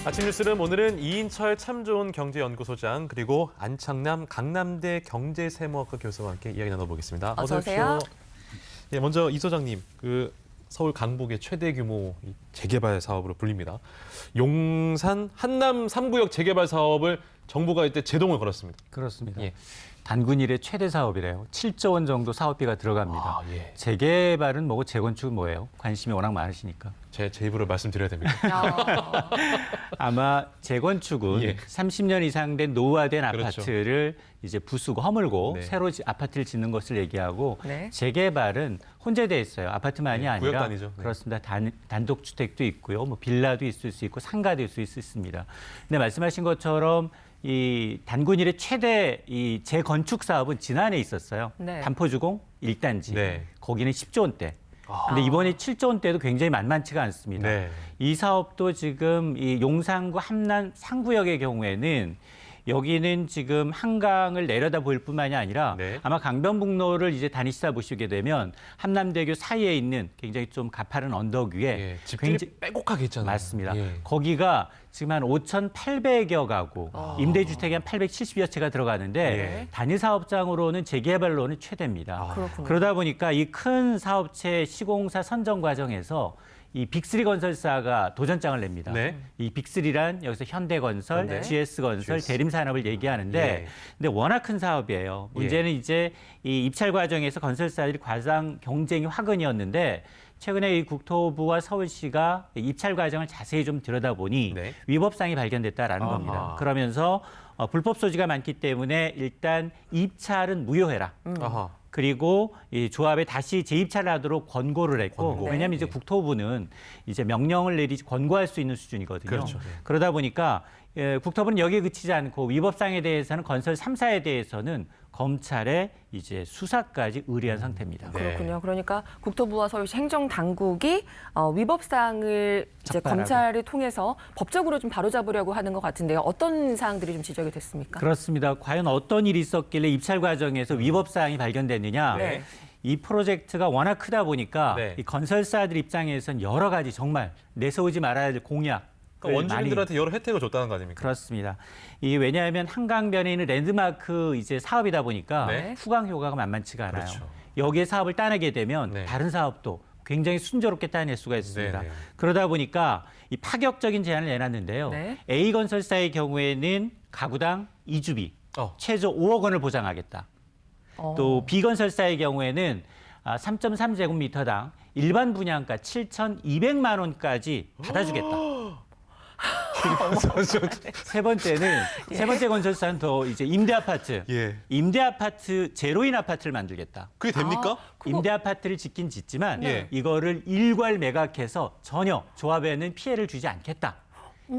아침 뉴스룸 오늘은 이인철 참 좋은 경제연구소장 그리고 안창남 강남대 경제세무학과 교수와 함께 이야기 나눠보겠습니다. 어서 오세요. 예, 먼저 이 소장님, 서울 강북의 최대 규모 재개발 사업으로 불립니다. 용산 한남 3구역 재개발 사업을 정부가 이때 제동을 걸었습니다. 그렇습니다. 예. 단군 이래 최대 사업이래요. 7조 원 정도 사업비가 들어갑니다. 아, 예. 재개발은 뭐고 재건축은 뭐예요? 관심이 워낙 많으시니까. 제 입으로 말씀드려야 됩니다. 아마 재건축은 예. 30년 이상 된 노후화된 그렇죠. 아파트를 이제 부수고 허물고 네. 새로 아파트를 짓는 것을 얘기하고 네. 재개발은 혼재돼 있어요. 아파트만이 네, 아니라 구역 단위죠. 네. 그렇습니다. 단독주택도 있고요. 뭐 빌라도 있을 수 있고 상가도 있을 수 있습니다. 근데 말씀하신 것처럼 이 단군 이래 최대 이 재건축 사업은 지난해 있었어요. 네. 반포주공 1단지. 네. 거기는 10조 원대. 근데 이번에 7조 원대도 굉장히 만만치가 않습니다. 네. 이 사업도 지금 이 용산구 함남 상구역의 경우에는 여기는 지금 한강을 내려다 보일 뿐만이 아니라 네. 아마 강변북로를 이제 다니시다 보시게 되면 함남대교 사이에 있는 굉장히 좀 가파른 언덕 위에 예, 집들이 빼곡하게 있잖아요. 맞습니다. 예. 거기가 지금 한 5,800여 가구, 임대주택이 한 870여 채가 들어가는데 예. 단위 사업장으로는 재개발로는 최대입니다. 그렇군요. 그러다 보니까 이 큰 사업체 시공사 선정 과정에서 이 빅3 건설사가 도전장을 냅니다. 네. 이 빅3란 여기서 현대건설, 네. GS건설, GS. 대림산업을 얘기하는데 예. 근데 워낙 큰 사업이에요. 문제는 이제 이 입찰 과정에서 건설사들이 과장 경쟁이 화근이었는데 최근에 이 국토부와 서울시가 입찰 과정을 자세히 좀 들여다보니 네. 위법상이 발견됐다라는 아하. 겁니다. 그러면서 불법 소지가 많기 때문에 일단 입찰은 무효해라. 아하. 그리고 이 조합에 다시 재입찰을 하도록 권고를 했고 권고. 왜냐하면 이제 네. 국토부는 이제 명령을 내리지 권고할 수 있는 수준이거든요. 그렇죠. 네. 그러다 보니까 국토부는 여기에 그치지 않고 위법상에 대해서는 건설 3사에 대해서는 검찰에 이제 수사까지 의뢰한 상태입니다. 네. 그렇군요. 그러니까 국토부와 서울시 행정당국이 위법사항을 이제 적발하고. 검찰을 통해서 법적으로 좀 바로잡으려고 하는 것 같은데요. 어떤 사항들이 좀 지적이 됐습니까? 그렇습니다. 과연 어떤 일이 있었길래 입찰 과정에서 위법사항이 발견됐느냐. 네. 이 프로젝트가 워낙 크다 보니까 네. 이 건설사들 입장에서는 여러 가지 정말 내세우지 말아야 될 공약. 그러니까 원주민들한테 여러 혜택을 줬다는 거 아닙니까? 그렇습니다. 왜냐하면 한강변에 있는 랜드마크 이제 사업이다 보니까 네. 후광 효과가 만만치가 않아요. 그렇죠. 여기에 사업을 따내게 되면 네. 다른 사업도 굉장히 순조롭게 따낼 수가 있습니다. 네, 네. 그러다 보니까 이 파격적인 제안을 내놨는데요. 네. A건설사의 경우에는 가구당 2주비 최저 5억 원을 보장하겠다. 또 B건설사의 경우에는 3.3제곱미터당 일반 분양가 7,200만 원까지 받아주겠다. 세 번째는 세 번째 건설사는 더 이제 임대 아파트, 예. 임대 아파트 제로인 아파트를 만들겠다. 그게 됩니까? 임대 아파트를 짓긴 짓지만 네. 이거를 일괄 매각해서 전혀 조합에는 피해를 주지 않겠다.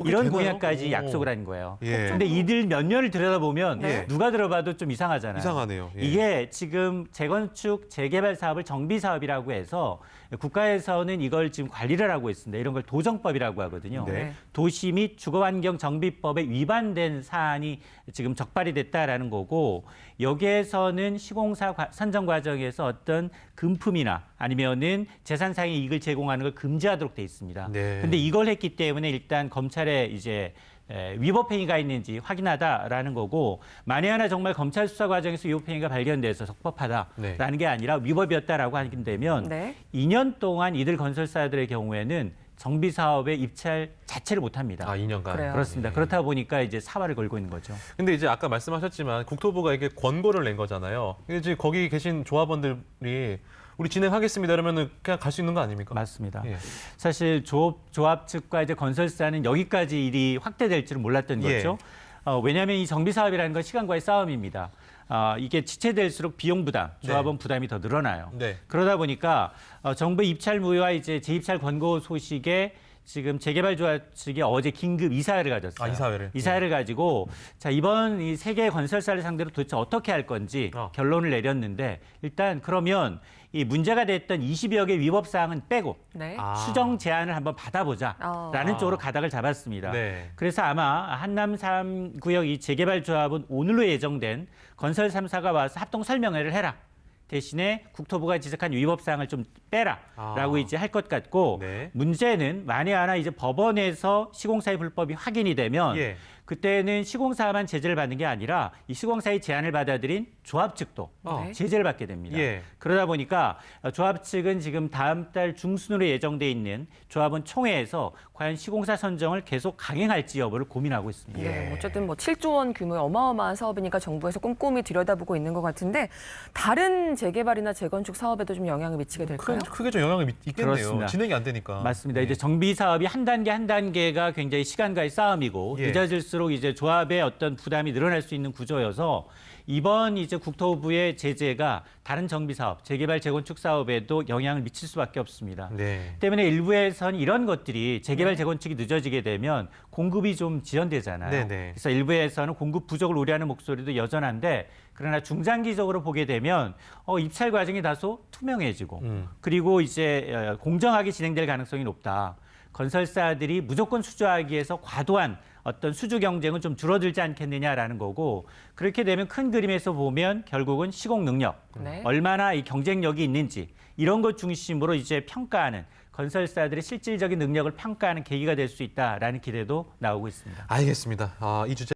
이런 되나요? 공약까지 오. 약속을 한 거예요. 예. 근데 이들 몇 년을 들여다보면 네. 누가 들어봐도 좀 이상하잖아요. 이상하네요. 예. 이게 지금 재건축, 재개발 사업을 정비 사업이라고 해서 국가에서는 이걸 지금 관리를 하고 있습니다. 이런 걸 도정법이라고 하거든요. 네. 도시 및 주거환경정비법에 위반된 사안이 지금 적발이 됐다라는 거고 여기에서는 시공사 선정 과정에서 어떤 금품이나 아니면은 재산상의 이익을 제공하는 걸 금지하도록 돼 있습니다. 네. 근데 이걸 했기 때문에 일단 검찰에 이제 위법 행위가 있는지 확인하다라는 거고 만에 하나 정말 검찰 수사 과정에서 위법 행위가 발견돼서 적법하다라는 네. 게 아니라 위법이었다라고 하게 되면 네. 2년 동안 이들 건설사들의 경우에는 정비 사업에 입찰 자체를 못 합니다. 2년간. 그래요. 그렇습니다. 그렇다 보니까 이제 사활을 걸고 있는 거죠. 근데 이제 아까 말씀하셨지만 국토부가 이게 권고를 낸 거잖아요. 이제 거기 계신 조합원들이 우리 진행하겠습니다. 이러면은 그냥 갈 수 있는 거 아닙니까? 맞습니다. 예. 사실 조합 측과 이제 건설사는 여기까지 일이 확대될 줄은 몰랐던 예. 거죠. 왜냐하면 이 정비 사업이라는 건 시간과의 싸움입니다. 이게 지체될수록 비용 부담, 조합원 부담이 더 늘어나요. 네. 그러다 보니까 정부 입찰 무효와 이제 재입찰 권고 소식에 지금 재개발조합 측이 어제 긴급 이사회를 가졌어요. 이사회를. 이사회를 가지고 자 이번 이 세 개 건설사를 상대로 도대체 어떻게 할 건지 결론을 내렸는데 일단 그러면 이 문제가 됐던 20여 개 위법 사항은 빼고 네. 수정 제안을 한번 받아보자라는 쪽으로 가닥을 잡았습니다. 네. 그래서 아마 한남 3구역 이 재개발 조합은 오늘로 예정된 건설 3사가 와서 합동 설명회를 해라. 대신에 국토부가 지적한 위법 사항을 좀 빼라라고 아. 이제 할 것 같고 네. 문제는 만에 하나 이제 법원에서 시공사의 불법이 확인이 되면 예. 그때는 시공사만 제재를 받는 게 아니라 이 시공사의 제안을 받아들인 조합 측도 네. 제재를 받게 됩니다. 예. 그러다 보니까 조합 측은 지금 다음 달 중순으로 예정돼 있는 조합원 총회에서 과연 시공사 선정을 계속 강행할지 여부를 고민하고 있습니다. 네, 어쨌든 뭐 7조 원 규모의 어마어마한 사업이니까 정부에서 꼼꼼히 들여다보고 있는 것 같은데 다른 재개발이나 재건축 사업에도 좀 영향을 미치게 될까요? 크게 좀 영향을 있겠네요. 그렇습니다. 진행이 안 되니까. 맞습니다. 예. 이제 정비 사업이 한 단계 한 단계가 굉장히 시간과의 싸움이고 예. 늦어질수록 이제 조합의 어떤 부담이 늘어날 수 있는 구조여서 이번 이제 국토부의 제재가 다른 정비 사업, 재개발 재건축 사업에도 영향을 미칠 수밖에 없습니다. 네. 때문에 일부에선 이런 것들이 재개발 재건축이 늦어지게 되면 공급이 좀 지연되잖아요. 네네. 그래서 일부에서는 공급 부족을 우려하는 목소리도 여전한데 그러나 중장기적으로 보게 되면 입찰 과정이 다소 투명해지고 그리고 이제 공정하게 진행될 가능성이 높다. 건설사들이 무조건 수주하기 위해서 과도한 어떤 수주 경쟁은 좀 줄어들지 않겠느냐라는 거고 그렇게 되면 큰 그림에서 보면 결국은 시공 능력, 네. 얼마나 이 경쟁력이 있는지 이런 것 중심으로 이제 평가하는 건설사들의 실질적인 능력을 평가하는 계기가 될 수 있다라는 기대도 나오고 있습니다. 알겠습니다. 이 주제